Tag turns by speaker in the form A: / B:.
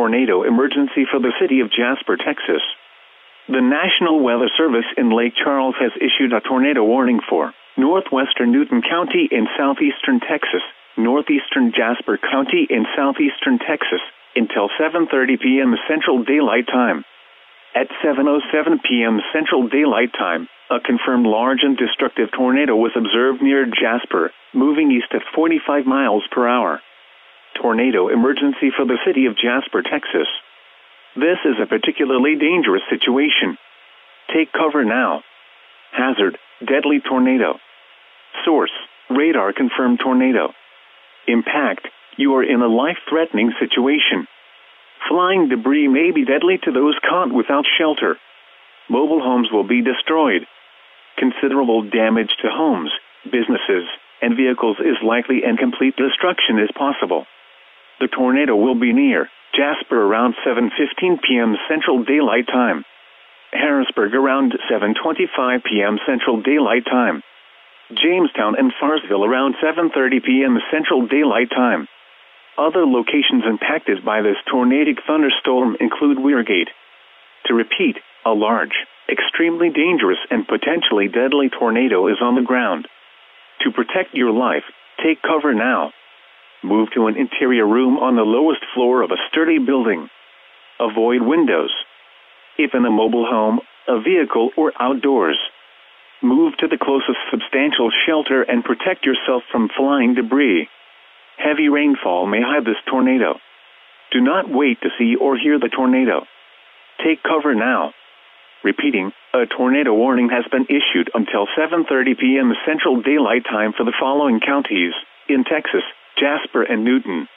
A: tornado emergency for the city of Jasper, Texas. The National Weather Service in Lake Charles has issued a tornado warning for Northwestern Newton County in southeastern Texas, northeastern Jasper County in southeastern Texas, until 7:30 p.m. Central Daylight Time. At 7:07 p.m. Central Daylight Time, a confirmed large and destructive tornado was observed near Jasper, moving east at 45 miles per hour. Tornado emergency for the city of Jasper, Texas. This is a particularly dangerous situation. Take cover now. Hazard, deadly tornado. Source, radar confirmed tornado. Impact, you are in a life-threatening situation. Flying debris may be deadly to those caught without shelter. Mobile homes will be destroyed. Considerable damage to homes, businesses, and vehicles is likely and complete destruction is possible. The tornado will be near Jasper around 7:15 p.m. Central Daylight Time. Harrisburg around 7:25 p.m. Central Daylight Time. Jamestown and Farsville around 7:30 p.m. Central Daylight Time. Other locations impacted by this tornadic thunderstorm include Weirgate. To repeat, a large, extremely dangerous and potentially deadly tornado is on the ground. To protect your life, take cover now. Move to an interior room on the lowest floor of a sturdy building. Avoid windows. If in a mobile home, a vehicle, or outdoors, move to the closest substantial shelter and protect yourself from flying debris. Heavy rainfall may hide this tornado. Do not wait to see or hear the tornado. Take cover now. Repeating, a tornado warning has been issued until 7:30 p.m. Central Daylight Time for the following counties in Texas: Jasper and Newton.